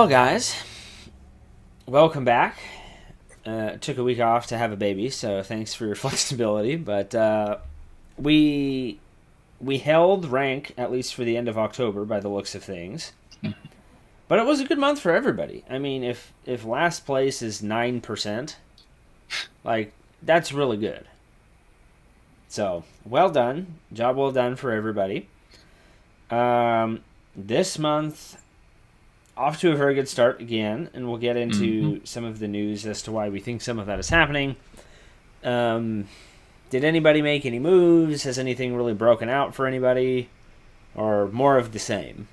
Well, guys, welcome back. Took a week off to have a baby, so thanks for your flexibility. But we held rank at least for the end of October by the looks of things. But it was a good month for everybody. I mean, if last place is 9%, like that's really good. So well done, job well done for everybody. This month, off to a very good start again, and we'll get into some of the news as to why we think some of that is happening. Did anybody make any moves? Has anything really broken out for anybody? Or more of the same?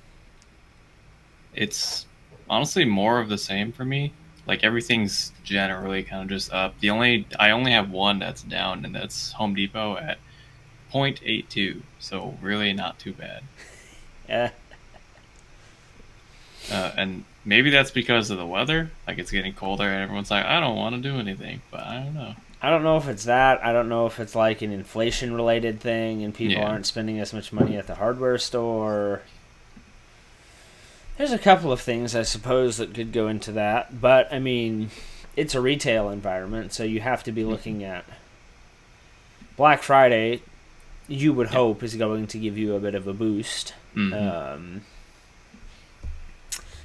It's honestly more of the same for me. Like everything's generally kind of just up. I only have one that's down, and that's Home Depot at 0.82. So really not too bad. Yeah. And maybe that's because of the weather. Like it's getting colder, and everyone's like, I don't want to do anything, but I don't know. I don't know if it's that. I don't know if it's like an inflation-related thing and people Yeah. aren't spending as much money at the hardware store. There's a couple of things, I suppose, that could go into that. But, I mean, it's a retail environment, so you have to be looking at Black Friday, you would hope, is going to give you a bit of a boost. Mm-hmm.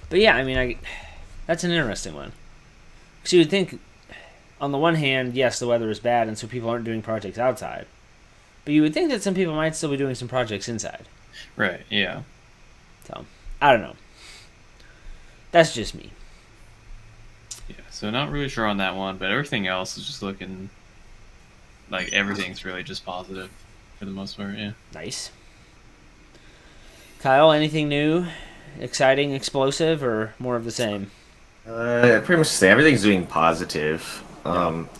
But yeah, I mean, that's an interesting one. Because you would think, on the one hand, yes, the weather is bad, and so people aren't doing projects outside. But you would think that some people might still be doing some projects inside. Right, yeah. So, I don't know. That's just me. Yeah, so not really sure on that one, but everything else is just looking like everything's really just positive for the most part, yeah. Nice. Kyle, anything new, exciting, explosive, or more of the same? Pretty much the same. Everything's doing positive.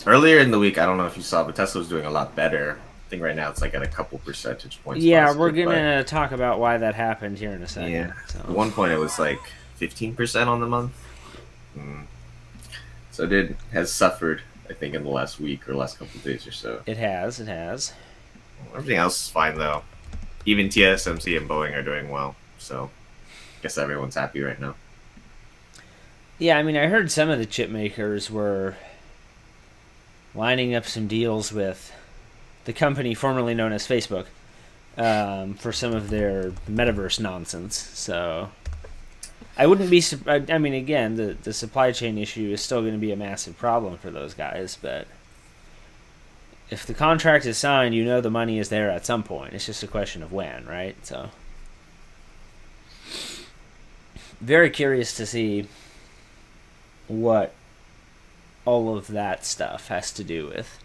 Earlier in the week, I don't know if you saw, but Tesla was doing a lot better. I think right now it's like at a couple percentage points. Yeah, positive, we're going to talk about why that happened here in a second. Yeah. So. At one point, it was like 15% on the month. So it has suffered, I think, in the last week or last couple of days or so. It has. Everything else is fine, though. Even TSMC and Boeing are doing well. So I guess everyone's happy right now. Yeah, I mean, I heard some of the chip makers were lining up some deals with the company formerly known as Facebook for some of their metaverse nonsense. So I wouldn't be surprised. I mean, again, the supply chain issue is still going to be a massive problem for those guys, but if the contract is signed, you know the money is there at some point. It's just a question of when, right? So very curious to see what all of that stuff has to do with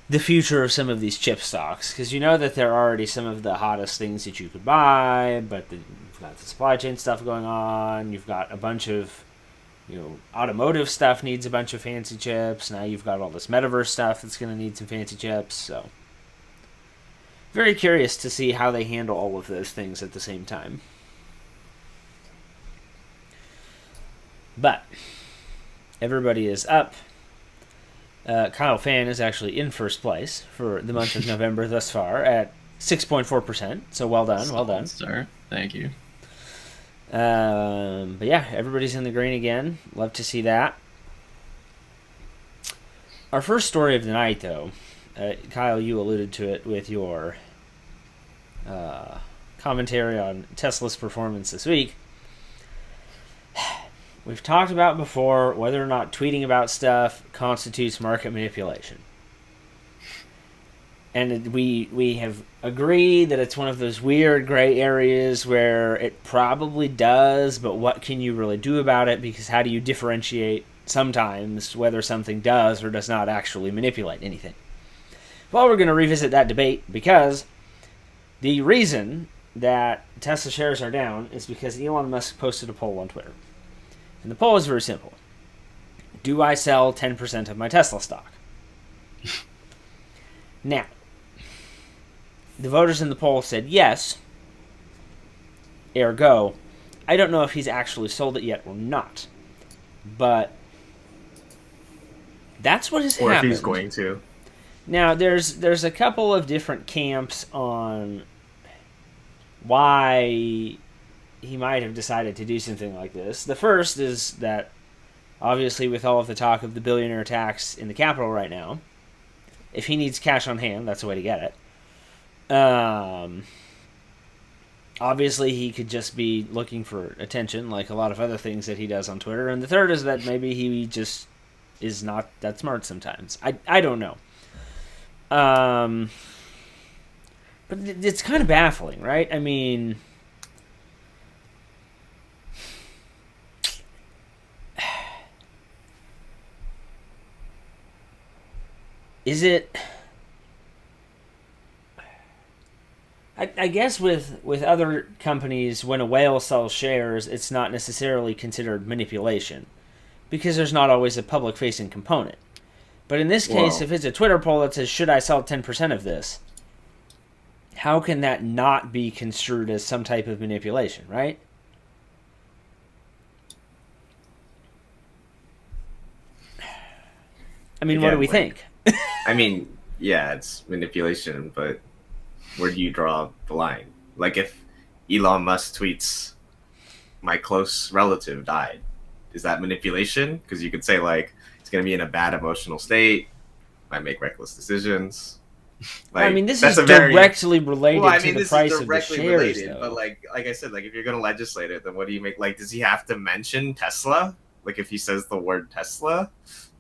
the future of some of these chip stocks, because you know that they're already some of the hottest things that you could buy, but you've got the supply chain stuff going on. You've got a bunch of, automotive stuff needs a bunch of fancy chips. Now you've got all this metaverse stuff that's going to need some fancy chips. So very curious to see how they handle all of those things at the same time. But everybody is up. Kyle Fan is actually in first place for the month of November thus far at 6.4%. So well done, well done. Sir, thank you. But yeah, everybody's in the green again. Love to see that. Our first story of the night, though, Kyle, you alluded to it with your commentary on Tesla's performance this week. We've talked about before whether or not tweeting about stuff constitutes market manipulation. And we have agreed that it's one of those weird gray areas where it probably does, but what can you really do about it? Because how do you differentiate sometimes whether something does or does not actually manipulate anything? Well, we're going to revisit that debate because the reason that Tesla shares are down is because Elon Musk posted a poll on Twitter. And the poll is very simple. Do I sell 10% of my Tesla stock? Now, the voters in the poll said yes. Ergo, I don't know if he's actually sold it yet or not. But that's what has happened. Or if he's going to. Now, there's a couple of different camps on why he might have decided to do something like this. The first is that, obviously, with all of the talk of the billionaire tax in the Capitol right now, if he needs cash on hand, that's the way to get it. Obviously, he could just be looking for attention, like a lot of other things that he does on Twitter. And the third is that maybe he just is not that smart sometimes. I don't know. But it's kind of baffling, right? I mean, is it... I guess with other companies, when a whale sells shares, it's not necessarily considered manipulation, because there's not always a public-facing component. But in this case, if it's a Twitter poll that says, should I sell 10% of this, how can that not be construed as some type of manipulation, right? I mean, what do we think? I mean, yeah, it's manipulation, but where do you draw the line? Like, if Elon Musk tweets, my close relative died, is that manipulation? Because you could say, like, it's going to be in a bad emotional state, might make reckless decisions. Like, I mean, this is directly related to the price of the shares, related, though. But like I said, like, if you're going to legislate it, then what do you make? Like, does he have to mention Tesla? Like, if he says the word Tesla?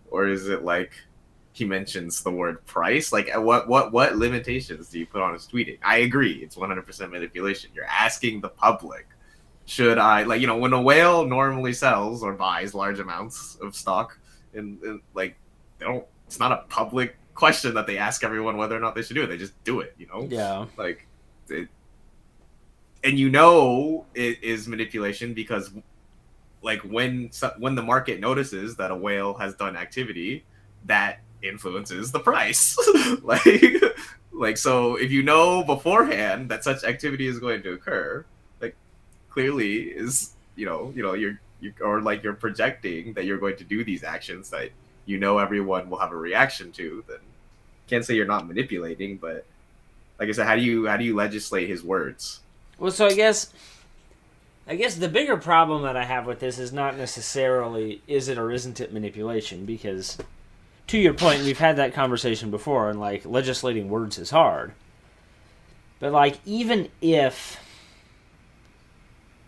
Or is it like he mentions the word price? Like, what limitations do you put on his tweeting? I agree, it's 100% manipulation. You're asking the public, should I, like, you know, when a whale normally sells or buys large amounts of stock, and like, they don't, it's not a public question that they ask everyone whether or not they should do it. They just do it, you know? Yeah. Like, and you know it is manipulation because, like, when the market notices that a whale has done activity, that influences the price. like so if you know beforehand that such activity is going to occur, like, clearly is, you're or like you're projecting that you're going to do these actions that you know everyone will have a reaction to, then can't say you're not manipulating. But like I said, how do you legislate his words? Well, so I guess the bigger problem that I have with this is not necessarily is it or isn't it manipulation, because to your point, we've had that conversation before, and like, legislating words is hard. But like, even if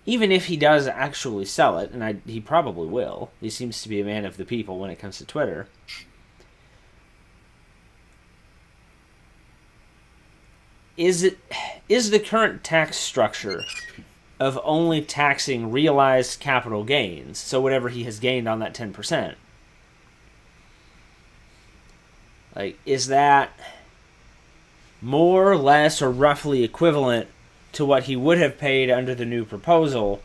he does actually sell it, and he probably will, he seems to be a man of the people when it comes to Twitter. Is the current tax structure of only taxing realized capital gains, so whatever he has gained on that 10%, like, is that more, less, or roughly equivalent to what he would have paid under the new proposal?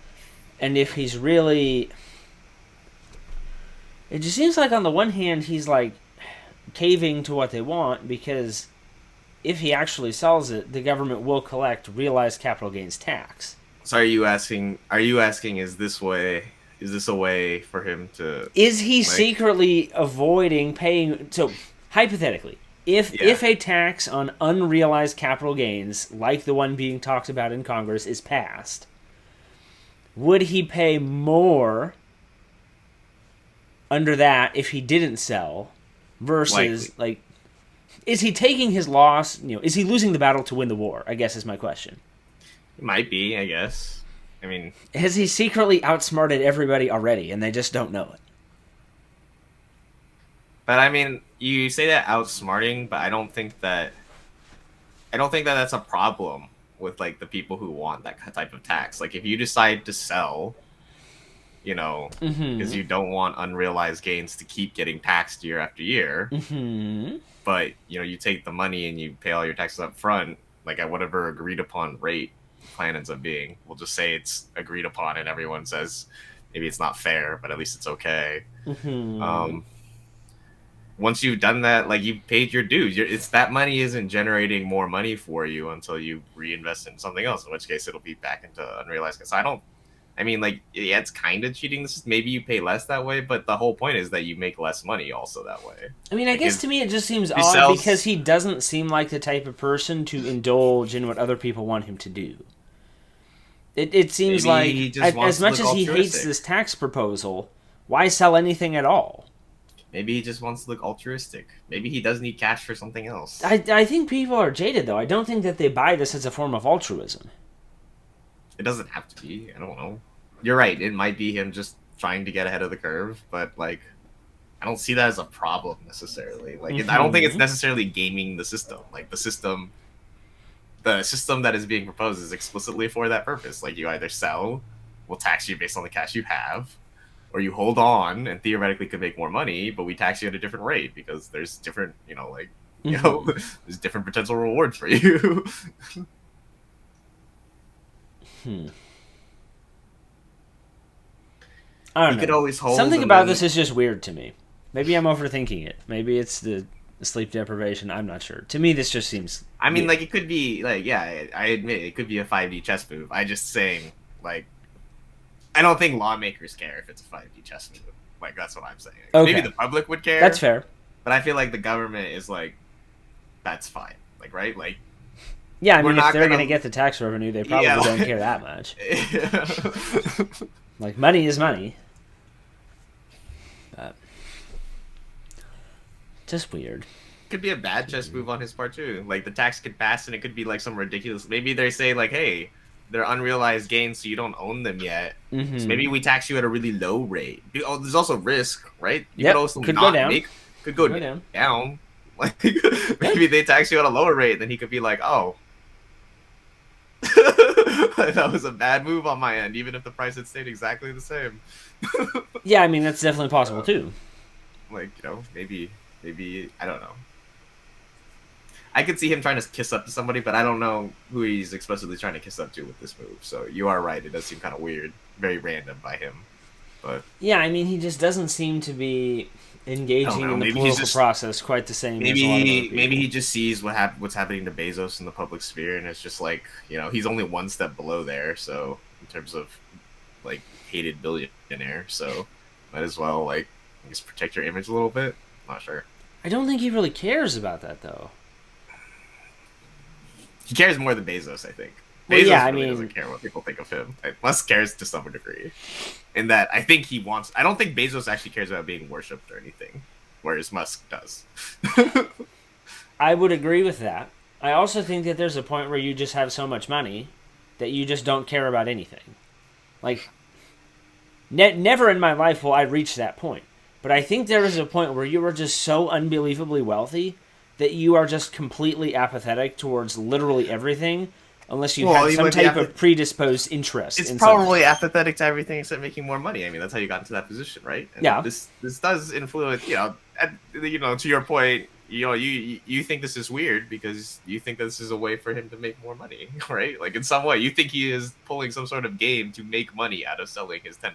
And if he's really... It just seems like, on the one hand, he's like caving to what they want, because if he actually sells it, the government will collect realized capital gains tax. So are you asking, is this a way for him to... Is he secretly avoiding paying... So, hypothetically, if a tax on unrealized capital gains, like the one being talked about in Congress, is passed, would he pay more under that if he didn't sell versus, likely, like... Is he taking his loss? Is he losing the battle to win the war, I guess is my question. It might be, I guess. I mean... Has he secretly outsmarted everybody already, and they just don't know it? But I mean, you say that outsmarting, but I don't think that that's a problem with, like, the people who want that type of tax. Like, if you decide to sell, because you don't want unrealized gains to keep getting taxed year after year, but, you take the money and you pay all your taxes up front, like, at whatever agreed upon rate the plan ends up being. We'll just say it's agreed upon, and everyone says maybe it's not fair, but at least it's okay. Once you've done that, like, you've paid your dues. It's that money isn't generating more money for you until you reinvest in something else, in which case it'll be back into unrealized. So it's kind of cheating. Maybe you pay less that way, but the whole point is that you make less money also that way. I mean, I guess to me it just seems odd because he doesn't seem like the type of person to indulge in what other people want him to do. It seems Maybe he like, just wants as to much look as he hates altruistic. this tax proposal, why sell anything at all? Maybe he just wants to look altruistic. Maybe he does need cash for something else. I think people are jaded, though. I don't think that they buy this as a form of altruism. It doesn't have to be. I don't know. You're right. It might be him just trying to get ahead of the curve, but like, I don't see that as a problem necessarily. Like, I don't think it's necessarily gaming the system. Like the system that is being proposed is explicitly for that purpose. Like, you either sell, we'll tax you based on the cash you have, or you hold on and theoretically could make more money, but we tax you at a different rate because there's different, there's different potential rewards for you. I don't He know. could always hold Something and about then- this is just weird to me. Maybe I'm overthinking it. Maybe it's the sleep deprivation. I'm not sure. To me, this just seems. I mean, weird. like, it could be, like, yeah, I admit it could be a 5D chess move. I just saying, like, I don't think lawmakers care if it's a 5D chess move. Like, that's what I'm saying. Okay. Maybe the public would care. That's fair. But I feel like the government is like, that's fine. Like, right? Like, Yeah, I we're mean, if not they're gonna- going to get the tax revenue, they probably Yeah, don't like- care that much. Like, money is money. But just weird. could be a bad chess move on his part too. Like, the tax could pass and it could be like some ridiculous. Maybe they say like, hey, they're unrealized gains, so you don't own them yet. Mm-hmm. So maybe we tax you at a really low rate. Oh, there's also risk, right? You Yep, could also could not go down. Could go Go down. down. Like, maybe they tax you at a lower rate, then he could be like, oh. That was a bad move on my end, even if the price had stayed exactly the same. Yeah, I mean, that's definitely possible, too. Like, maybe I don't know. I could see him trying to kiss up to somebody, but I don't know who he's explicitly trying to kiss up to with this move. So you are right; it does seem kind of weird, very random by him. But Yeah, I mean, he just doesn't seem to be engaging know, in the maybe he's political just- process quite the same as a lot of other maybe people. maybe he just sees what's happening to Bezos in the public sphere, and it's just like, he's only one step below there. So in terms of like hated billionaire, so might as well like I guess protect your image a little bit. Not sure. I don't think he really cares about that, though. He cares more than Bezos, I think. Well, Bezos yeah, I really mean- doesn't care what people think of him. Musk cares to some degree. In that, I think he wants... I don't think Bezos actually cares about being worshipped or anything, whereas Musk does. I would agree with that. I also think that there's a point where you just have so much money that you just don't care about anything. Like, never in my life will I reach that point. But I think there is a point where you are just so unbelievably wealthy that you are just completely apathetic towards literally everything, unless you Well, have you some might be type of predisposed interest. It's in probably something. apathetic to everything except making more money. I mean, that's how you got into that position, right? And Yeah. This does influence, to your point, you think this is weird because you think this is a way for him to make more money, right? Like, in some way, you think he is pulling some sort of game to make money out of selling his 10%,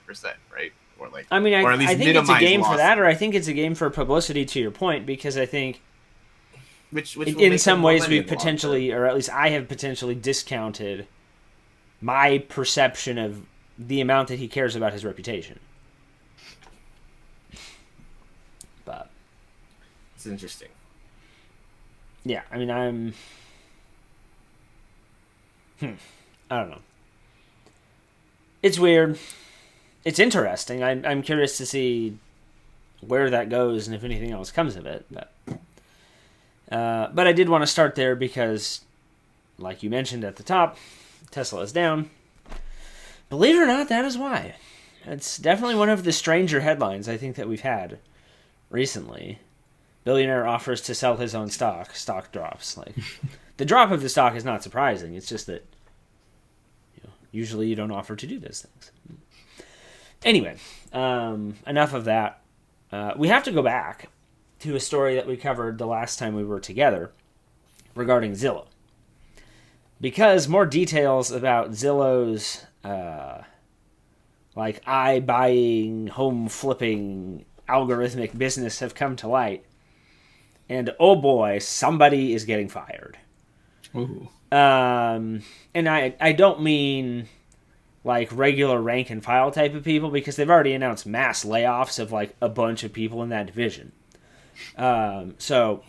right? Or like, I mean, or at least I think it's a minimize game for losses. that, or I think it's a game for publicity, to your point, because I think Which will in make some him more ways money we've in the long potentially, or at least I have potentially discounted my perception of the amount that he cares about his reputation. But term. It's interesting. yeah, I mean, I don't know. It's weird. It's interesting. I'm curious to see where that goes and if anything else comes of it. But I did want to start there because, like you mentioned at the top, Tesla is down. Believe it or not, that is why. It's definitely one of the stranger headlines I think that we've had recently. Billionaire offers to sell his own stock. Stock drops. Like, the drop of the stock is not surprising. It's just that usually you don't offer to do those things. Anyway, enough of that. We have to go back to a story that we covered the last time we were together regarding Zillow. Because more details about Zillow's iBuying, home flipping, algorithmic business have come to light. And oh boy, somebody is getting fired. Ooh. And I don't mean like regular rank and file type of people, because they've already announced mass layoffs of like a bunch of people in that division. So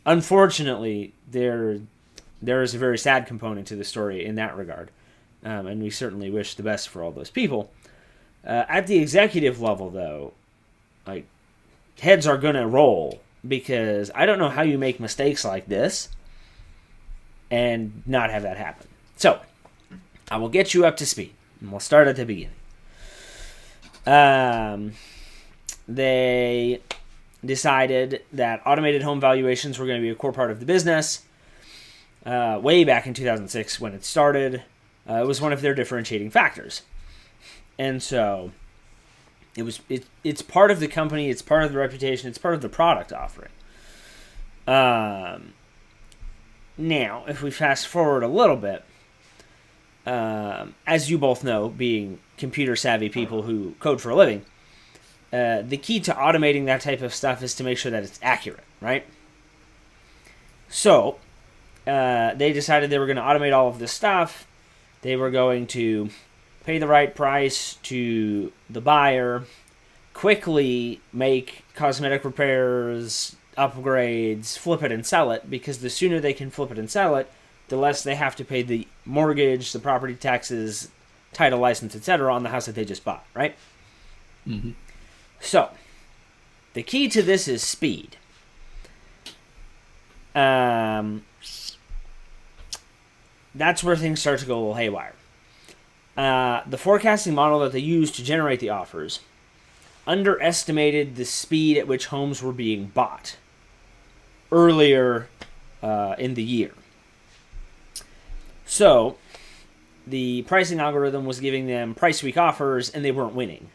unfortunately, there is a very sad component to the story in that regard. and we certainly wish the best for all those people. At the executive level, though, like, heads are going to roll because I don't know how you make mistakes like this and not have that happen. So, I will get you up to speed, and we'll start at the beginning. They decided that automated home valuations were going to be a core part of the business. Way back in 2006 when it started, it was one of their differentiating factors. And so it's part of the company, it's part of the reputation, it's part of the product offering. Now, if we fast forward a little bit, as you both know, being computer savvy people who code for a living, the key to automating that type of stuff is to make sure that it's accurate, right? So, they decided they were going to automate all of this stuff. They were going to pay the right price to the buyer, quickly make cosmetic repairs, upgrades, flip it and sell it, because the sooner they can flip it and sell it, the less they have to pay the mortgage, the property taxes, title license, etc. on the house that they just bought, right? Mm-hmm. So, the key to this is speed. That's where things start to go a little haywire. The forecasting model that they used to generate the offers underestimated the speed at which homes were being bought earlier in the year. So, the pricing algorithm was giving them price week offers, and they weren't winning.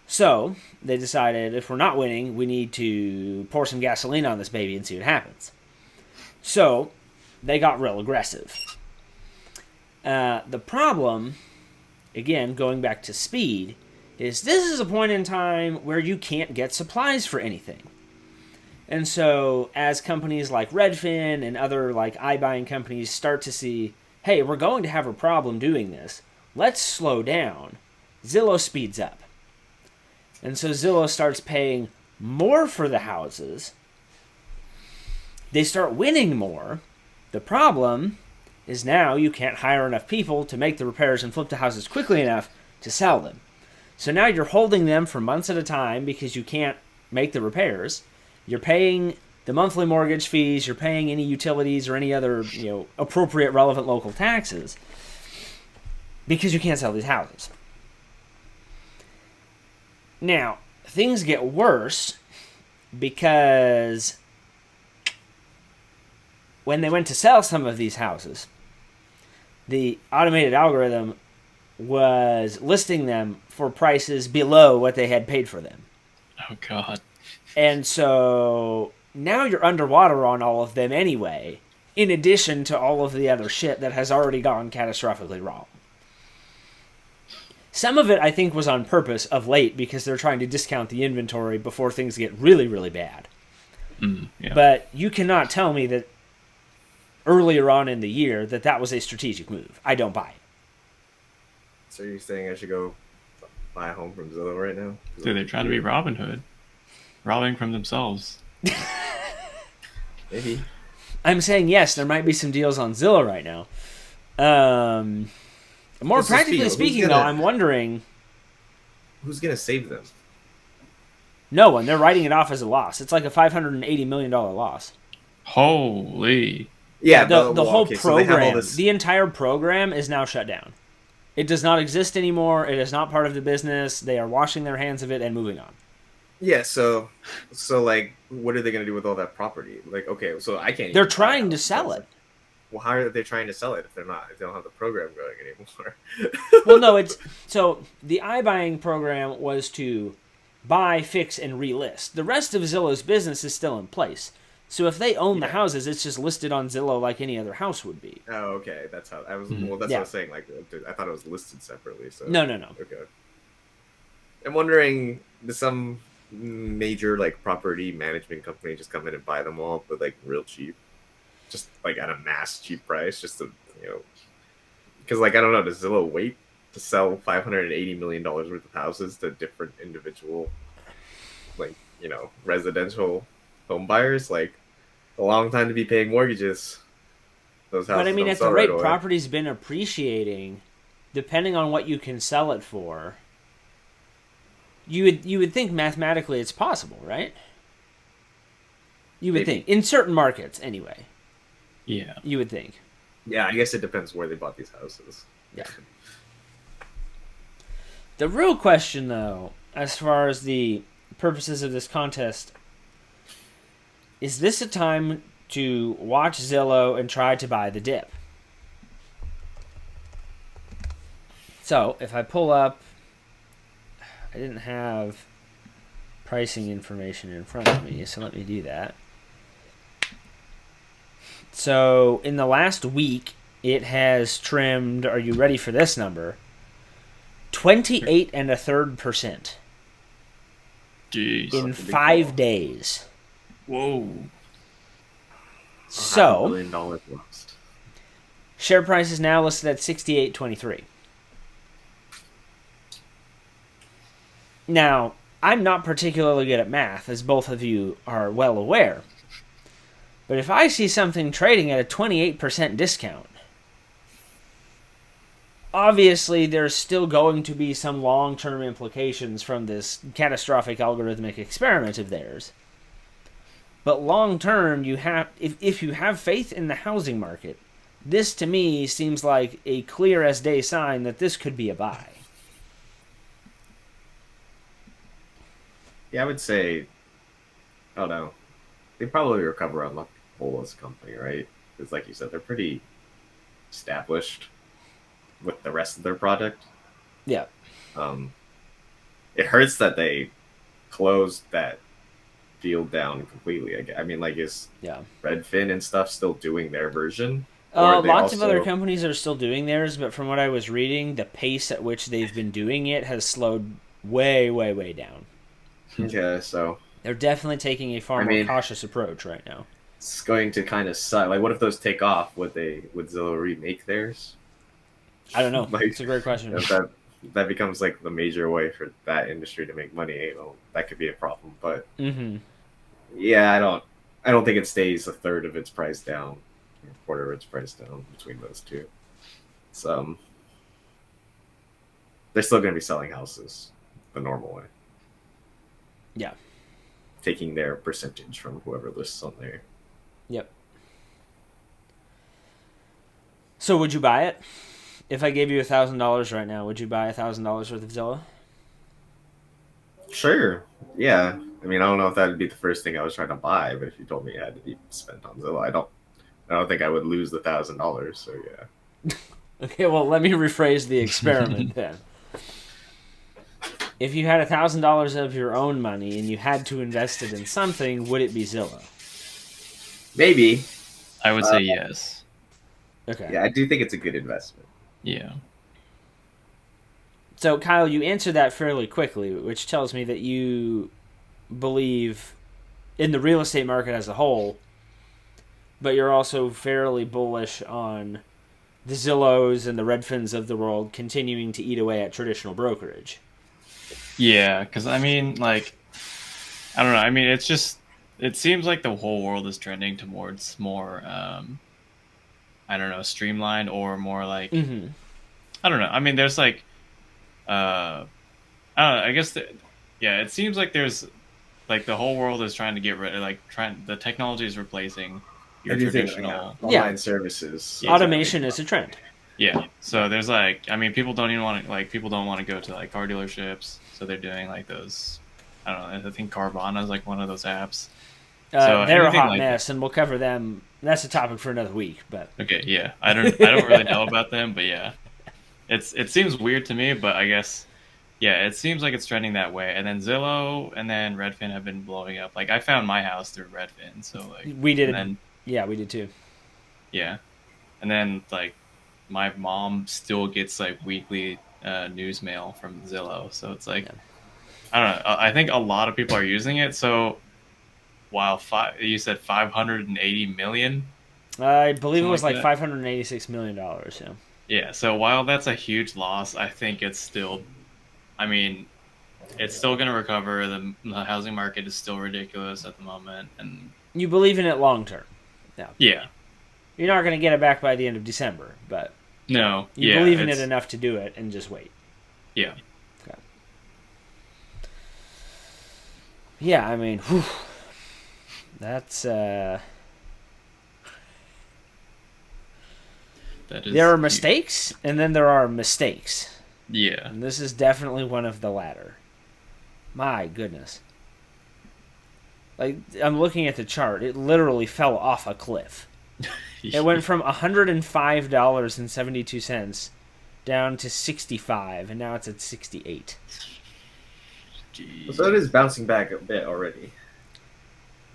So, they decided, if we're not winning, we need to pour some gasoline on this baby and see what happens. So, they got real aggressive. The problem, again, going back to speed, is this is a point in time where you can't get supplies for anything. And so, as companies like Redfin and other like iBuying companies start to see, hey, we're going to have a problem doing this, let's slow down, Zillow speeds up. And so Zillow starts paying more for the houses. They start winning more. The problem is now you can't hire enough people to make the repairs and flip the houses quickly enough to sell them. So now you're holding them for months at a time because you can't make the repairs. You're paying the monthly mortgage fees. You're paying any utilities or any other, appropriate, relevant local taxes because you can't sell these houses. Now, things get worse because when they went to sell some of these houses, the automated algorithm was listing them for prices below what they had paid for them. Oh, God. And so now you're underwater on all of them anyway, in addition to all of the other shit that has already gone catastrophically wrong. Some of it, I think, was on purpose of late because they're trying to discount the inventory before things get really, really bad. Yeah. But you cannot tell me that earlier on in the year that was a strategic move. I don't buy it. So you're saying I should go buy a home from Zillow right now? Dude, they're trying to be Robin Hood. Robbing from themselves. Maybe. I'm saying yes, there might be some deals on Zillow right now. More practically speaking, though, I'm wondering... Who's going to save them? No one. They're writing it off as a loss. It's like a $580 million loss. Holy. Yeah, the whole program, so the entire program is now shut down. It does not exist anymore. It is not part of the business. They are washing their hands of it and moving on. Yeah, so like, what are they going to do with all that property? Like, okay, so I can't... They're trying to sell it. Well, how are they trying to sell it if they don't have the program going anymore? Well, no, so the iBuying program was to buy, fix, and relist. The rest of Zillow's business is still in place. So if they own the houses, it's just listed on Zillow like any other house would be. Oh, okay, that's how I was. Well, that's what I was saying. Like, I thought it was listed separately. So no. Okay. I'm wondering, does some major like property management company just come in and buy them all, but like real cheap, just like at a mass cheap price, just to because like I don't know, does Zillow wait to sell $580 million worth of houses to different individual like residential home buyers? Like, a long time to be paying mortgages. Those But I houses mean, don't at the sell right rate away. property's been appreciating, depending on what you can sell it for, you would think mathematically it's possible, right? You would Maybe. think in certain markets, anyway. Yeah. You would think. Yeah, I guess it depends where they bought these houses. Yeah. The real question, though, as far as the purposes of this contest, is this a time to watch Zillow and try to buy the dip? So, if I pull up, I didn't have pricing information in front of me, so let me do that. So, in the last week, it has trimmed, are you ready for this number? 28.33% Jeez. in That's a big 5 fall. days. Whoa. So, $500 million lost. share price is now listed at 68.23. Now, I'm not particularly good at math, as both of you are well aware. But if I see something trading at a 28% discount, obviously there's still going to be some long-term implications from this catastrophic algorithmic experiment of theirs. But long-term, if you have faith in the housing market, this to me seems like a clear as day sign that this could be a buy. Yeah, I would say, I don't know. They probably recover on the whole as a company, right? Because, like you said, they're pretty established with the rest of their product. Yeah. Um, it hurts that they closed that field down completely. I mean, like, is Yeah. Redfin and stuff still doing their version? Or are they Lots of other also companies are still doing theirs, but from what I was reading, the pace at which they've been doing it has slowed way, way, way down. yeah? So They're definitely taking a far I more mean, cautious approach right now. it's going to kind of suck. Like, what if those take off? Would Zillow remake theirs? I don't know. Like, It's a great question. if that becomes like the major way for that industry to make money, you know, that could be a problem. But Mm-hmm. yeah, I don't think it stays a third of its price down, or a quarter of its price down between those two. So they're still going to be selling houses the normal way, Yeah. taking their percentage from whoever lists on there. Yep. So would you buy it? If I gave you $1,000 right now, would you buy $1,000 worth of Zillow? Sure. Yeah. I mean, I don't know if that would be the first thing I was trying to buy, but if you told me it had to be spent on Zillow, I don't think I would lose the $1,000. So yeah. Okay, well, let me rephrase the experiment then. If you had $1,000 of your own money and you had to invest it in something, would it be Zillow? Maybe. I would say yes. Okay. Yeah, I do think it's a good investment. Yeah. So, Kyle, you answered that fairly quickly, which tells me that you believe in the real estate market as a whole, but you're also fairly bullish on the Zillows and the Redfins of the world continuing to eat away at traditional brokerage. Yeah, because I mean, like, I don't know. I mean, it's just, it seems like the whole world is trending towards more, I don't know, streamlined or more like, Mm-hmm. I don't know. I mean, there's like, I don't know. I guess, yeah, it seems like there's, like, the whole world is trying to get rid of, like, the technology is replacing your Everything, traditional. Yeah. online services. Yeah, Automation is a trend. Yeah. So there's like, I mean, people don't even want to, like, people don't want to go to like car dealerships. So they're doing like those, I don't know, I think Carvana is like one of those apps. So They're a anything hot like mess, and we'll cover them. That's a topic for another week. But Okay, yeah. I don't really know about them, but yeah. It seems weird to me, but I guess yeah, it seems like it's trending that way. And then Zillow and then Redfin have been blowing up. Like I found my house through Redfin, so like we did. and then Yeah, we did too. yeah. And then like my mom still gets like weekly news mail from Zillow, so it's like Yeah. I don't know. I think a lot of people are using it. So while you said 580 million, I believe it something was like that. $586 million. Yeah. Yeah. So while that's a huge loss, I think it's still. I mean, it's still going to recover. The housing market is still ridiculous at the moment, and You believe in it long term. yeah. You're not going to get it back by the end of December, but No. you yeah, believe in it it's- enough to do it and just wait. Yeah. Okay. Yeah, I mean, whew, that's That is there are huge. mistakes, and then there are mistakes, Yeah. and this is definitely one of the latter. My goodness. Like, I'm looking at the chart. It literally fell off a cliff. It went from $105.72 down to 65, and now it's at 68. Jeez. So it is bouncing back a bit already.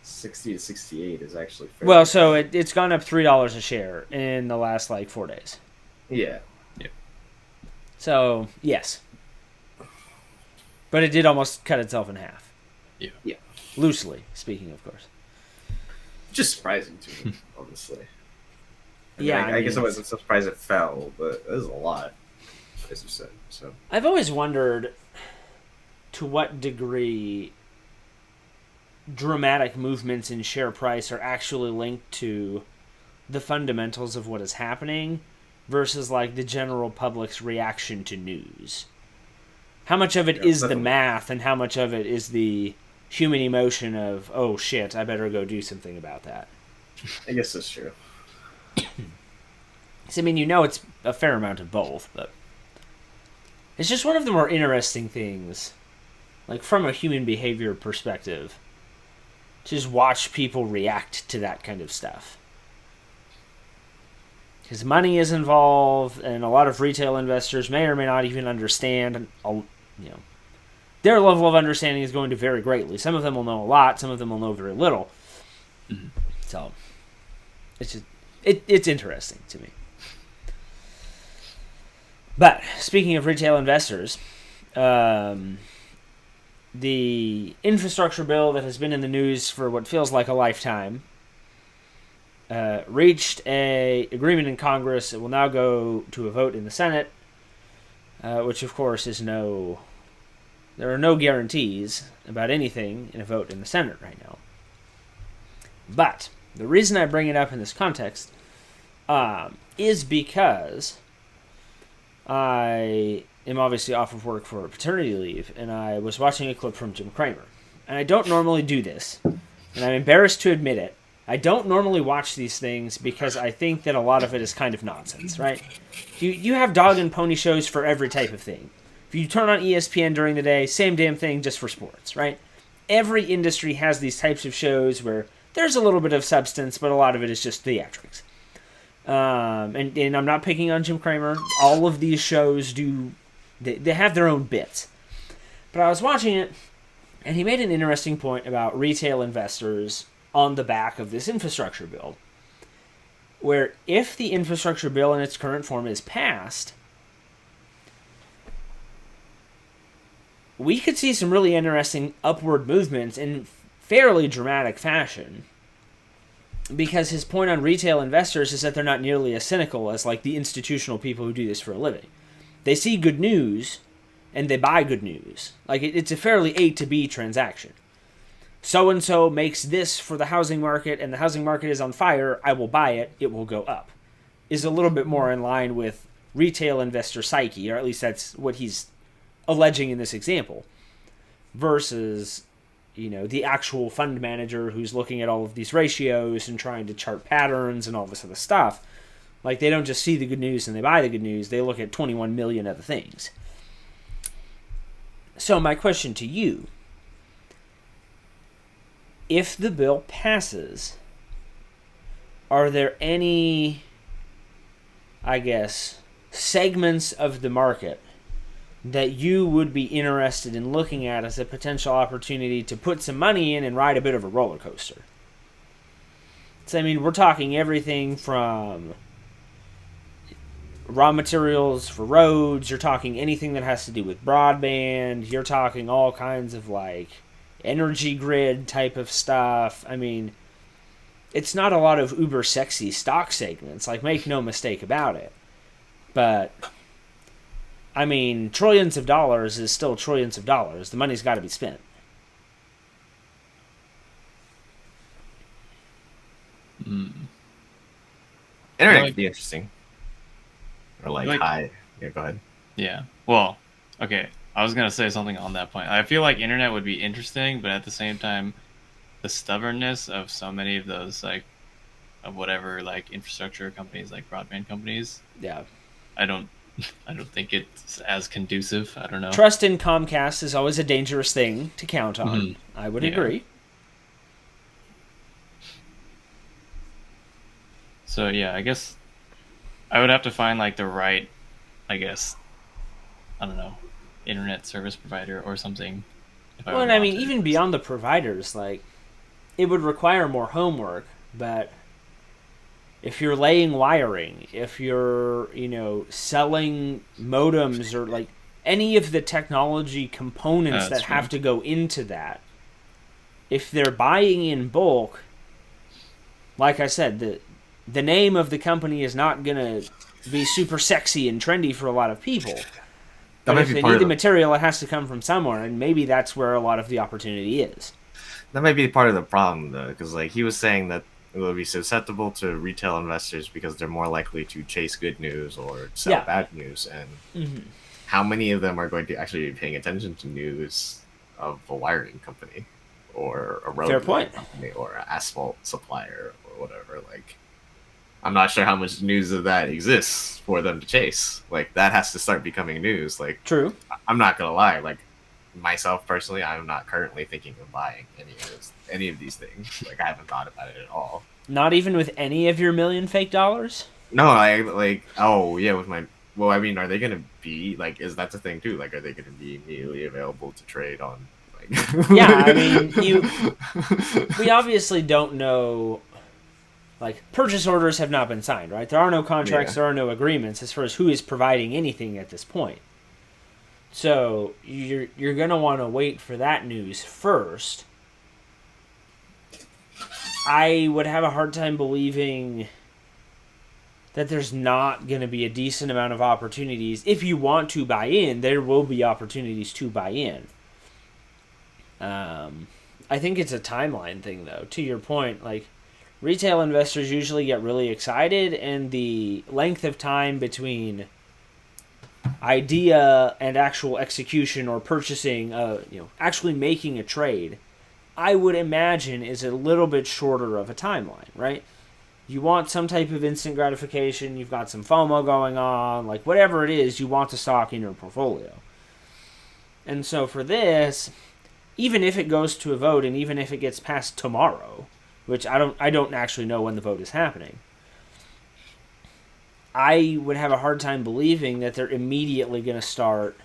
60 to 68 is actually fair. Well, so it's gone up $3 a share in the last, 4 days. Yeah. So, yes. But it did almost cut itself in half. Yeah. Loosely speaking, of course. Just surprising to me, honestly. Yeah, I guess I wasn't so surprised it fell, but it was a lot, as you said. So I've always wondered to what degree dramatic movements in share price are actually linked to the fundamentals of what is happening versus the general public's reaction to news. How much of it is the math and how much of it is the human emotion of, oh shit, I better go do something about that. I guess that's true. So, I mean, it's a fair amount of both, but it's just one of the more interesting things, from a human behavior perspective, to just watch people react to that kind of stuff. Because money is involved, and a lot of retail investors may or may not even understand, their level of understanding is going to vary greatly. Some of them will know a lot, some of them will know very little. Mhm. So, it's just, it's interesting to me. But, speaking of retail investors, the infrastructure bill that has been in the news for what feels like a lifetime reached an agreement in Congress. It will now go to a vote in the Senate, which, of course, is there are no guarantees about anything in a vote in the Senate right now. But the reason I bring it up in this context is because I am obviously off of work for paternity leave, and I was watching a clip from Jim Cramer. And I don't normally do this, and I'm embarrassed to admit it. I don't normally watch these things because I think that a lot of it is kind of nonsense, right? You have dog and pony shows for every type of thing. If you turn on ESPN during the day, same damn thing just for sports, right? Every industry has these types of shows where there's a little bit of substance, but a lot of it is just theatrics. And I'm not picking on Jim Cramer. All of these shows they have their own bits. But I was watching it, and he made an interesting point about retail investors on the back of this infrastructure bill, where if the infrastructure bill in its current form is passed, we could see some really interesting upward movements in fairly dramatic fashion. Because his point on retail investors is that they're not nearly as cynical as the institutional people who do this for a living. They see good news, and they buy good news. It's a fairly A to B transaction. So-and-so makes this for the housing market, and the housing market is on fire, I will buy it, it will go up. Is a little bit more in line with retail investor psyche, or at least that's what he's alleging in this example, versus the actual fund manager who's looking at all of these ratios and trying to chart patterns and all this other stuff. They don't just see the good news and they buy the good news. They look at 21 million other things. So my question to you, if the bill passes, are there any, segments of the market that you would be interested in looking at as a potential opportunity to put some money in and ride a bit of a roller coaster? So, we're talking everything from raw materials for roads, you're talking anything that has to do with broadband, you're talking all kinds of, energy grid type of stuff. It's not a lot of uber sexy stock segments, make no mistake about it. But trillions of dollars is still trillions of dollars. The money's got to be spent. Internet like, could be interesting. Or like like, high. Yeah, go ahead. yeah. Well, okay. I was gonna say something on that point. I feel like internet would be interesting, but at the same time, the stubbornness of so many of those like of whatever like infrastructure companies, like broadband companies, Yeah. I don't, I don't think it's as conducive. I don't know. Trust in Comcast is always a dangerous thing to count on. Mhm. I would Yeah. agree. So yeah, I guess I would have to find like the right, I guess, I don't know, internet service provider or something if I Well, would and I want mean, to even invest. beyond the providers, like, it would require more homework, but if you're laying wiring, if you're, selling modems or like any of the technology components That's that true. have to go into that, if they're buying in bulk, like I said, the name of the company is not going to be super sexy and trendy for a lot of people. That But might if be they part need of the the material, it has to come from somewhere, and maybe that's where a lot of the opportunity is. that might be part of the problem though, because like he was saying that it will be susceptible to retail investors because they're more likely to chase good news or sell Yeah. bad news, and Mm-hmm. how many of them are going to actually be paying attention to news of a wiring company or a Fair road point. company or an asphalt supplier or whatever? Like, I'm not sure how much news of that exists for them to chase. Like, that has to start becoming news. Like, True. I'm not gonna lie. Like, myself personally, I'm not currently thinking of buying any of these things. Like, I haven't thought about it at all. Not even with any of your million fake dollars? No, I like. Oh yeah, with my. Well, I mean, are they gonna be like? Is that the thing too? Like, are they gonna be immediately available to trade on? Like, Yeah, I mean, we obviously don't know. Like, purchase orders have not been signed, right? There are no contracts, yeah. there are no agreements as far as who is providing anything at this point. So you're gonna want to wait for that news first. I would have a hard time believing that there's not going to be a decent amount of opportunities. If you want to buy in, there will be opportunities to buy in. I think it's a timeline thing, though. To your point, like, retail investors usually get really excited, and the length of time between idea and actual execution or purchasing, actually making a trade, I would imagine is a little bit shorter of a timeline, right? You want some type of instant gratification, you've got some FOMO going on, like whatever it is, you want the stock in your portfolio. And so for this, even if it goes to a vote and even if it gets passed tomorrow, which I don't actually know when the vote is happening, I would have a hard time believing that they're immediately going to start,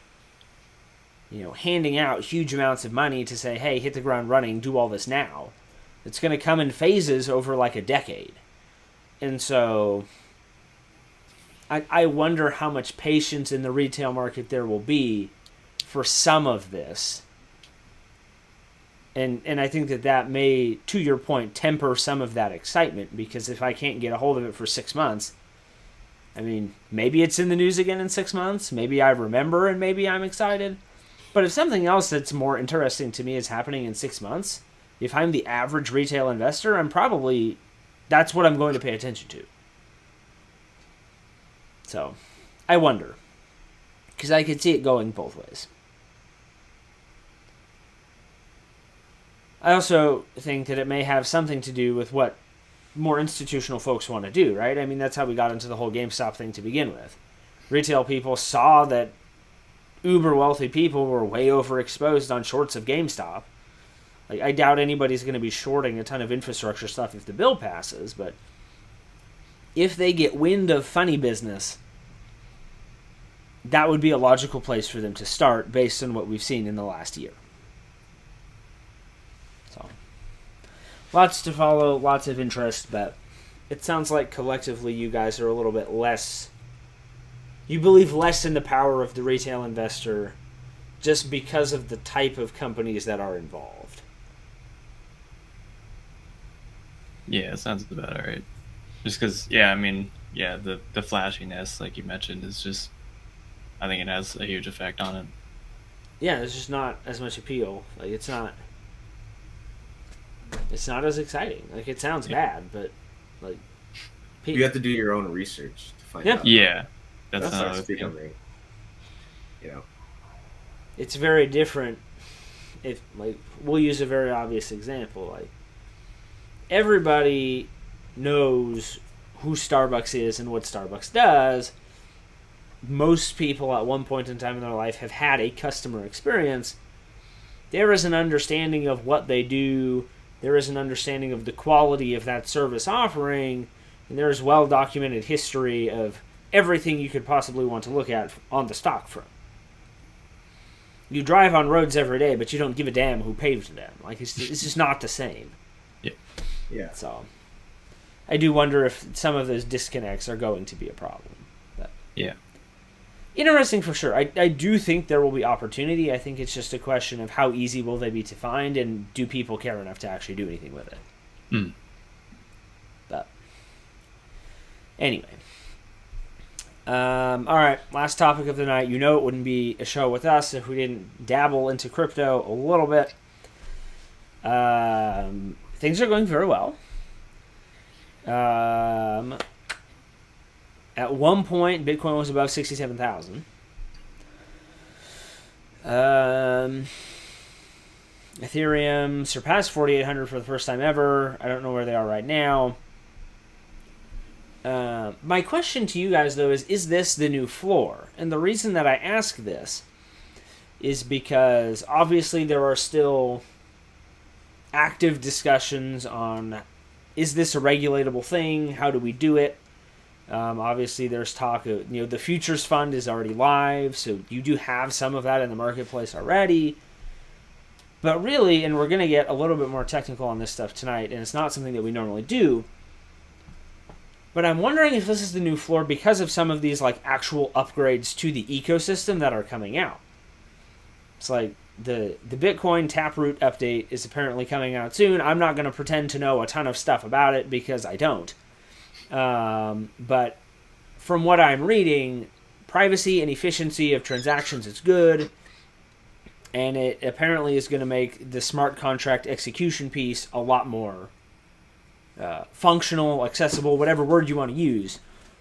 handing out huge amounts of money to say, hey, hit the ground running, do all this now. It's going to come in phases over like a decade. And so I wonder how much patience in the retail market there will be for some of this. And I think that may, to your point, temper some of that excitement, because if I can't get a hold of it for 6 months, I mean, maybe it's in the news again in 6 months. Maybe I remember and maybe I'm excited. But if something else that's more interesting to me is happening in 6 months, if I'm the average retail investor, that's what I'm going to pay attention to. So, I wonder. Because I could see it going both ways. I also think that it may have something to do with what more institutional folks want to do, right? I mean, that's how we got into the whole GameStop thing to begin with. Retail people saw that uber wealthy people were way overexposed on shorts of GameStop. Like, I doubt anybody's going to be shorting a ton of infrastructure stuff if the bill passes, but if they get wind of funny business, that would be a logical place for them to start based on what we've seen in the last year. So, lots to follow, lots of interest, but it sounds like collectively you guys are a little bit less. You believe less in the power of the retail investor just because of the type of companies that are involved. Yeah, it sounds about all right. Just because, yeah, I mean, yeah, the flashiness, like you mentioned, is just, I think it has a huge effect on it. Yeah, there's just not as much appeal. Like, it's not as exciting. Like, it sounds bad, but like You have to do your own research to find Yeah. out. Yeah, That that's starts another thing. becoming, It's very different. If like we'll use a very obvious example, like everybody knows who Starbucks is and what Starbucks does. Most people at one point in time in their life have had a customer experience. There is an understanding of what they do. There is an understanding of the quality of that service offering, and there is well documented history of everything you could possibly want to look at on the stock front. You drive on roads every day, but you don't give a damn who paved them. Like it's just not the same. Yeah. So I do wonder if some of those disconnects are going to be a problem. But Yeah. interesting for sure. I do think there will be opportunity. I think it's just a question of how easy will they be to find, and do people care enough to actually do anything with it. Hmm. But anyway. All right, last topic of the night. You know it wouldn't be a show with us if we didn't dabble into crypto a little bit. Things are going very well. At one point, Bitcoin was above 67,000. Ethereum surpassed 4,800 for the first time ever. I don't know where they are right now. My question to you guys, though, is this the new floor? And the reason that I ask this is because obviously there are still active discussions on, is this a regulatable thing? How do we do it? Obviously there's talk of, the futures fund is already live, so you do have some of that in the marketplace already. But really, and we're going to get a little bit more technical on this stuff tonight, and it's not something that we normally do, but I'm wondering if this is the new floor because of some of these like actual upgrades to the ecosystem that are coming out. It's like the Bitcoin Taproot update is apparently coming out soon. I'm not going to pretend to know a ton of stuff about it because I don't. But from what I'm reading, privacy and efficiency of transactions is good. And it apparently is going to make the smart contract execution piece a lot more functional, accessible, whatever word you want to use.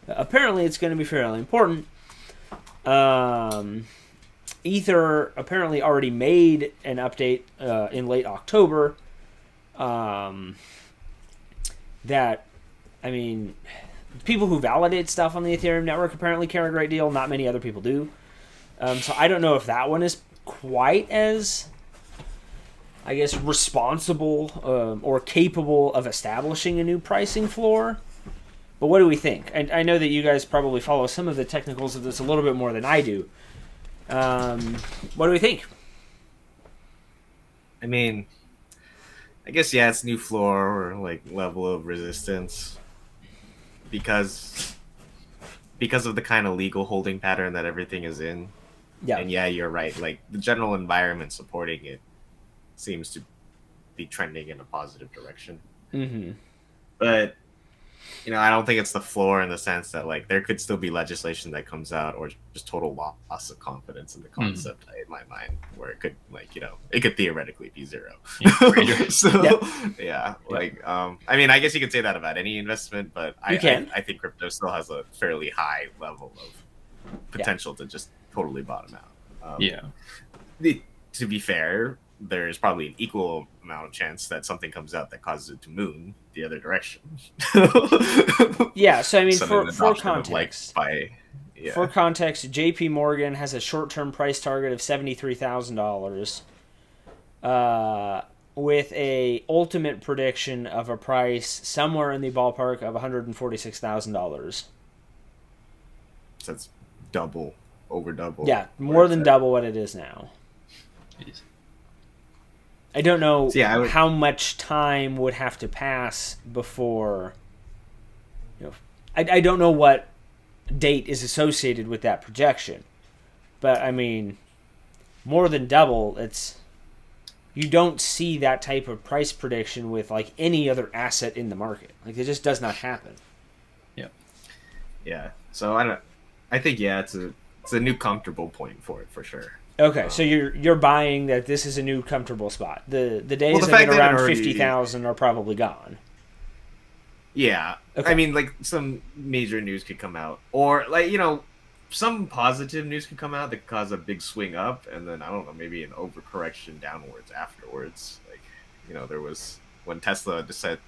Apparently it's going to be fairly important. Ether apparently already made an update in late October that, I mean, people who validate stuff on the Ethereum network apparently care a great deal. Not many other people do. So I don't know if that one is quite as, I guess, responsible or capable of establishing a new pricing floor. But what do we think? And I know that you guys probably follow some of the technicals of this a little bit more than I do. What do we think? I mean, I guess, yeah, it's new floor or like level of resistance because of the kind of legal holding pattern that everything is in. Yeah. And yeah, you're right. Like the general environment supporting it seems to be trending in a positive direction. Mm-hmm. But I don't think it's the floor in the sense that like there could still be legislation that comes out or just total loss of confidence in the concept in my mind, where it could it could theoretically be zero. So I mean, I guess you could say that about any investment, but I think crypto still has a fairly high level of potential to just totally bottom out. To be fair, there's probably an equal amount of chance that something comes out that causes it to moon the other direction. Yeah, so I mean, for context, for context, JP Morgan has a short-term price target of $73,000, with a ultimate prediction of a price somewhere in the ballpark of $146,000. So that's over double. Yeah, more than double what it is now. Jeez. I don't know how much time would have to pass before. I don't know what date is associated with that projection, but I mean, more than double. You don't see that type of price prediction with like any other asset in the market. Like it just does not happen. Yeah. So I think it's a new comfortable point for it for sure. Okay, so you're buying that this is a new comfortable spot. The days of it around 50,000 are probably gone. Yeah. Okay. I mean, like, some major news could come out. Or, like, some positive news could come out that could cause a big swing up, and then, I don't know, maybe an overcorrection downwards afterwards. Like, there was when Tesla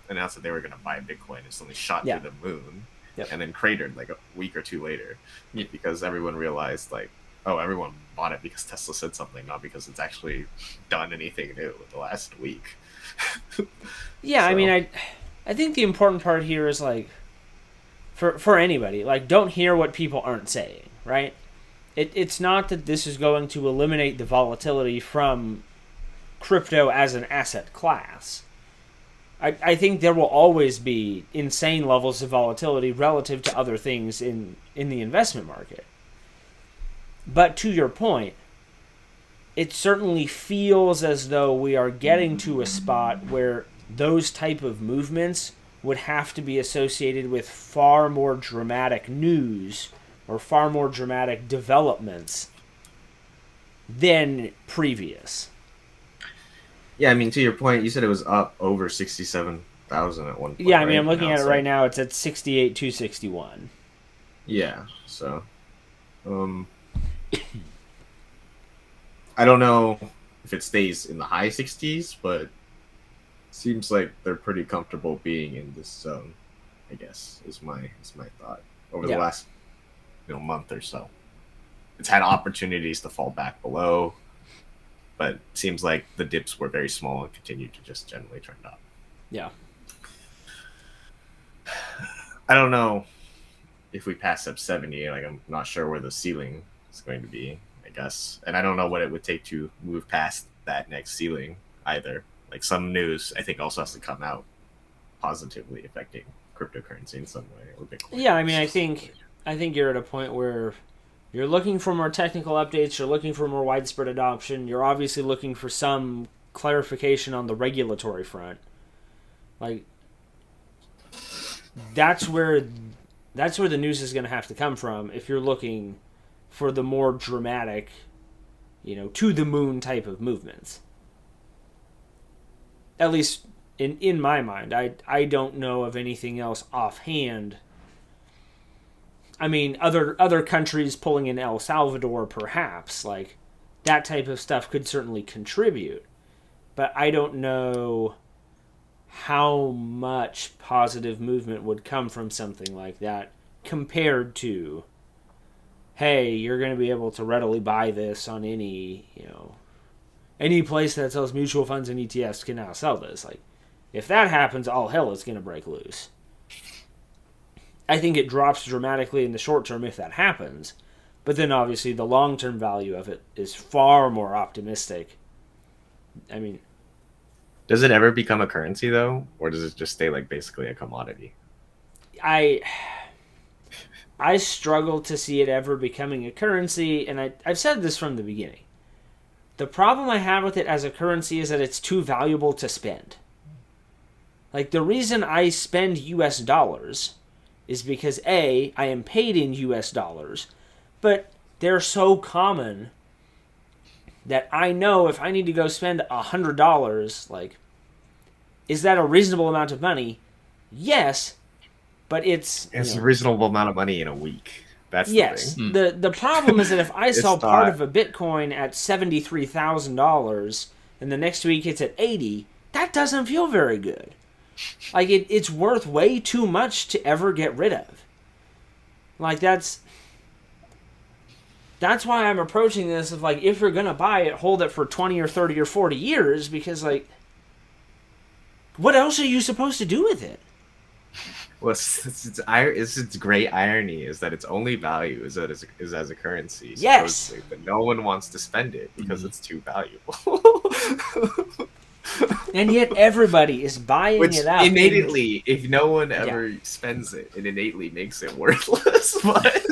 announced that they were going to buy Bitcoin, it suddenly shot Yeah. through the moon Yep. and then cratered like a week or two later Yeah. because everyone realized, like, oh, everyone bought it because Tesla said something, not because it's actually done anything new in the last week. Yeah, I So, mean, I think the important part here is like for anybody, like don't hear what people aren't saying, right? It's not that this is going to eliminate the volatility from crypto as an asset class. I think there will always be insane levels of volatility relative to other things in the investment market. But to your point, it certainly feels as though we are getting to a spot where those type of movements would have to be associated with far more dramatic news or far more dramatic developments than previous. yeah, I mean, to your point, you said it was up over 67,000 at one point. Yeah, I mean, right? I'm looking Now at it it's right like, now. It's at 68,261. yeah. So, um, I don't know if it stays in the high 60s, but seems like they're pretty comfortable being in this zone. I guess is my thought over the Yeah. last month or so. It's had opportunities to fall back below, but seems like the dips were very small and continued to just generally trend up. Yeah. I don't know if we pass up 70. Like, I'm not sure where the ceiling is going to be, I guess, and I don't know what it would take to move past that next ceiling either. Like, some news I think also has to come out positively affecting cryptocurrency in some way, or Bitcoin. Yeah, I mean, I think you're at a point where you're looking for more technical updates, you're looking for more widespread adoption, you're obviously looking for some clarification on the regulatory front. Like that's where the news is going to have to come from if you're looking for the more dramatic, to the moon type of movements. At least in my mind, I don't know of anything else offhand. I mean, other countries pulling in El Salvador, perhaps, like that type of stuff could certainly contribute, but I don't know how much positive movement would come from something like that compared to, hey, you're going to be able to readily buy this on any place that sells mutual funds and ETFs can now sell this. Like, if that happens, all hell is going to break loose. I think it drops dramatically in the short term if that happens, but then obviously the long term value of it is far more optimistic. I mean, Does it ever become a currency though, or does it just stay like basically a commodity? I struggle to see it ever becoming a currency, and I've said this from the beginning. The problem I have with it as a currency is that it's too valuable to spend. Like, the reason I spend US dollars is because A, I am paid in US dollars, but they're so common that I know if I need to go spend $100, like, is that a reasonable amount of money? Yes, but it's a reasonable amount of money in a week. That's yes. the thing. The problem is that if I sell part not... of a Bitcoin at $73,000 and the next week it's at 80, that doesn't feel very good. Like, it's worth way too much to ever get rid of. Like, that's why I'm approaching this of, like, if you're going to buy it, hold it for 20 or 30 or 40 years, because, like, what else are you supposed to do with it? Well, it's great irony is that its only value is as a currency. Yes. But no one wants to spend it because it's too valuable. And yet everybody is buying it up. Innately, if no one ever spends it, it innately makes it worthless. But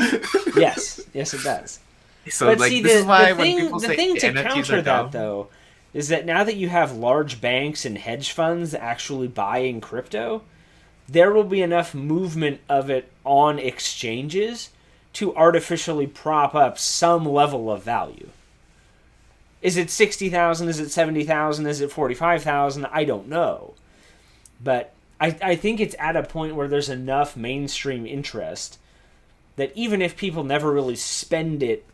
yes, it does. So, but like, see, this is why when the people say thing to NFTs counter are that, dumb, though, is that now that you have large banks and hedge funds actually buying crypto, there will be enough movement of it on exchanges to artificially prop up some level of value. Is it 60,000? Is it 70,000? Is it 45,000? I don't know. But I think it's at a point where there's enough mainstream interest that even if people never really spend it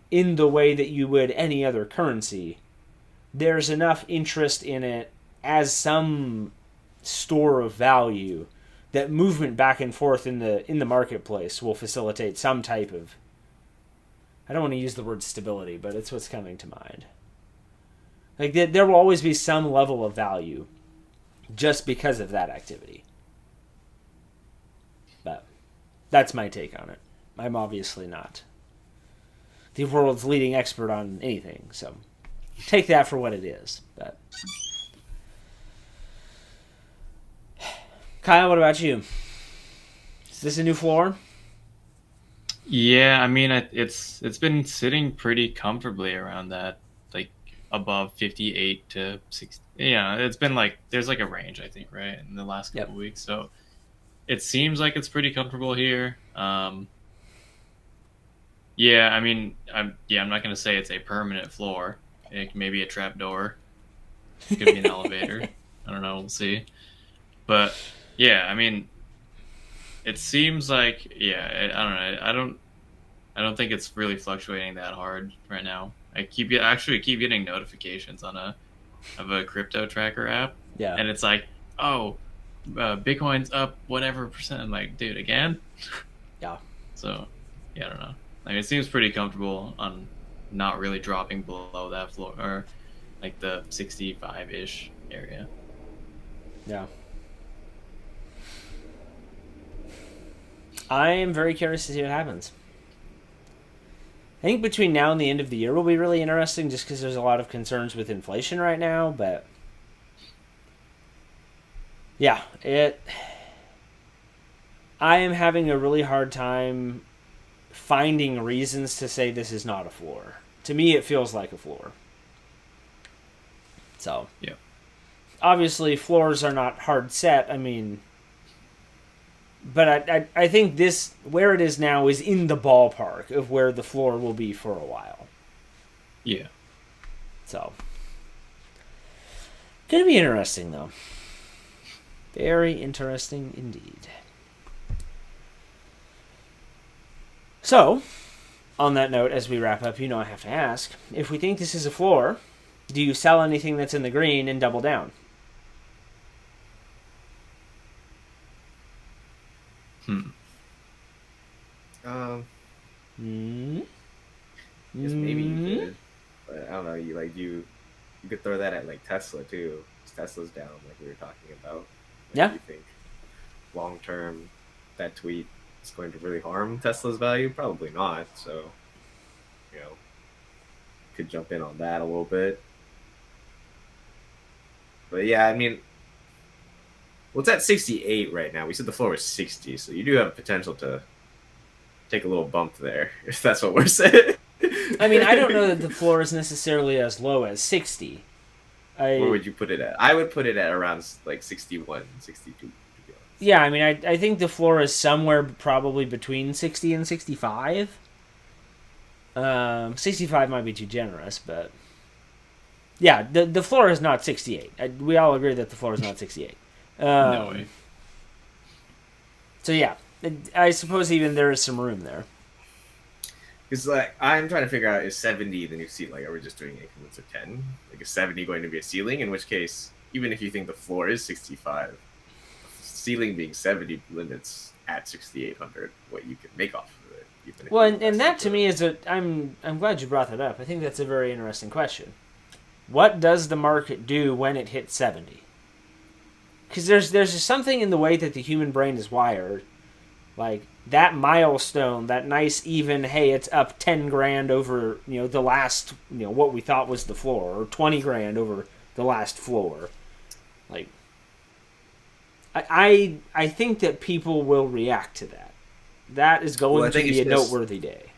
in the way that you would any other currency, there's enough interest in it as some store of value that movement back and forth in the marketplace will facilitate some type of, I don't want to use the word stability, but it's what's coming to mind. Like there will always be some level of value just because of that activity. But that's my take on it. I'm obviously not the world's leading expert on anything, so take that for what it is. But Kyle, what about you? Is this a new floor? Yeah, I mean, it's been sitting pretty comfortably around that, like above 58 to 60. Yeah, it's been like there's like a range, I think, right, in the last couple weeks. So it seems like it's pretty comfortable here. Yeah, I mean, I'm not gonna say it's a permanent floor. It may be a trap door. It could be an elevator. I don't know. We'll see. But yeah, I mean, it seems like I don't know. I don't think it's really fluctuating that hard right now. I keep getting notifications on a crypto tracker app. Yeah. And it's like, oh, Bitcoin's up whatever percent. I'm like, dude, again? Yeah. So, yeah, I don't know. Like, it seems pretty comfortable on not really dropping below that floor, or like the 65-ish area. Yeah. I am very curious to see what happens. I think between now and the end of the year will be really interesting just because there's a lot of concerns with inflation right now, but yeah, I am having a really hard time finding reasons to say this is not a floor. To me, it feels like a floor. So, yeah. Obviously, floors are not hard set. I mean, but I think this, where it is now, is in the ballpark of where the floor will be for a while. Yeah. So, gonna be interesting, though. Very interesting indeed. So, on that note, as we wrap up, I have to ask, if we think this is a floor, do you sell anything that's in the green and double down? Guess maybe you could, but I don't know. You could throw that at like Tesla too. 'Cause Tesla's down, like we were talking about. Like, Yeah. do you think long term that tweet is going to really harm Tesla's value? Probably not. So, could jump in on that a little bit. But yeah, I mean, well, it's at 68 right now. We said the floor was 60, so you do have potential to take a little bump there, if that's what we're saying. I mean, I don't know that the floor is necessarily as low as 60. Where would you put it at? I would put it at around like 61, 62. Yeah, I mean, I think the floor is somewhere probably between 60 and 65. 65 might be too generous, but yeah, the floor is not 68. We all agree that the floor is not 68. No way. So yeah, I suppose even there is some room there. Because like I'm trying to figure out, is 70 the new ceiling? Like, are we just doing increments of 10? Like, is 70 going to be a ceiling? In which case, even if you think the floor is 65, ceiling being 70 limits at 6,800 what you can make off of it. Well, and that to me is I'm glad you brought that up. I think that's a very interesting question. What does the market do when it hits 70? Because there's something in the way that the human brain is wired, like that milestone, that nice even, hey, it's up 10 grand over the last what we thought was the floor, or 20 grand over the last floor. Like, I think that people will react to that. That is going to be a noteworthy day.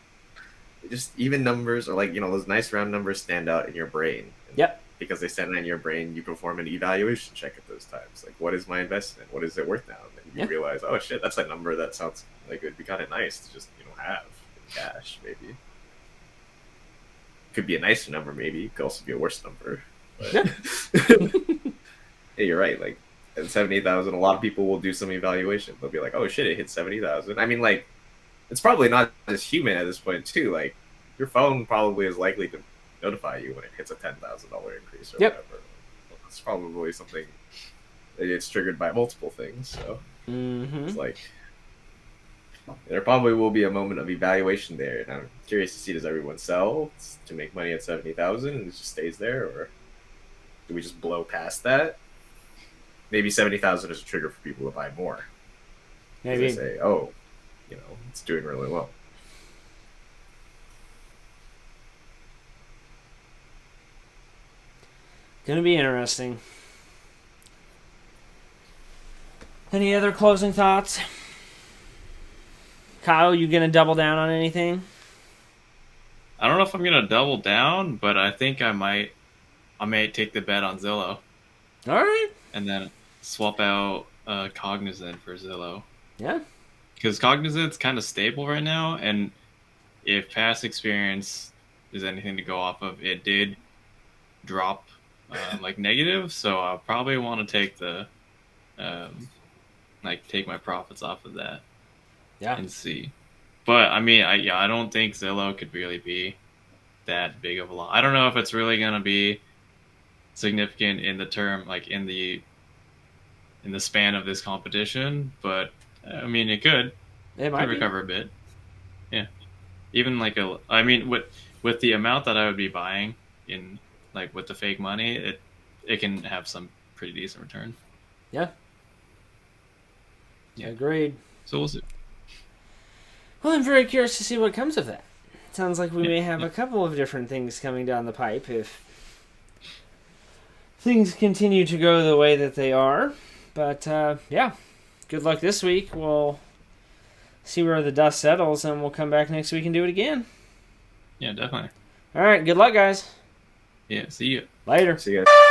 Just even numbers, or those nice round numbers stand out in your brain. Yep. Because they stand out in your brain, you perform an evaluation check at those times. Like, what is my investment? What is it worth now? And you realize, oh shit, that's a number that sounds like it would be kind of nice to just have in cash. Maybe could be a nicer number. Maybe it could also be a worse number. But yeah, you're right. Like, at 70,000, a lot of people will do some evaluation. They'll be like, "Oh shit, it hit 70,000." I mean, like, it's probably not just human at this point too. Like, your phone probably is likely to notify you when it hits a $10,000 increase or Yep. whatever. It's probably something that it's triggered by multiple things. So it's like there probably will be a moment of evaluation there, and I'm curious to see, does everyone sell to make money at 70,000 and it just stays there, or do we just blow past that? Maybe 70,000 is a trigger for people to buy more. 'Cause Maybe. they say, "Oh, it's doing really well." Gonna be interesting. Any other closing thoughts? Kyle, you gonna double down on anything? I don't know if I'm gonna double down, but I think I might. I may take the bet on Zillow All right. and then swap out Cognizant for Zillow. Yeah. Because Cognizant's kind of stable right now, and if past experience is anything to go off of, it did drop like negative. So I'll probably want to take the take my profits off of that. Yeah. And see. But I mean, I don't think Zillow could really be that big of a loss. I don't know if it's really gonna be significant in the term, like in the span of this competition. But I mean, it could recover a bit. Yeah, even I mean, with the amount that I would be buying in with the fake money, it can have some pretty decent return. Yeah. Yeah. Agreed. So we'll see. Well, I'm very curious to see what comes of that. Sounds like we may have a couple of different things coming down the pipe if things continue to go the way that they are. But, yeah, good luck this week. We'll see where the dust settles, and we'll come back next week and do it again. Yeah, definitely. All right, good luck, guys. Yeah, see you. Later. See you guys.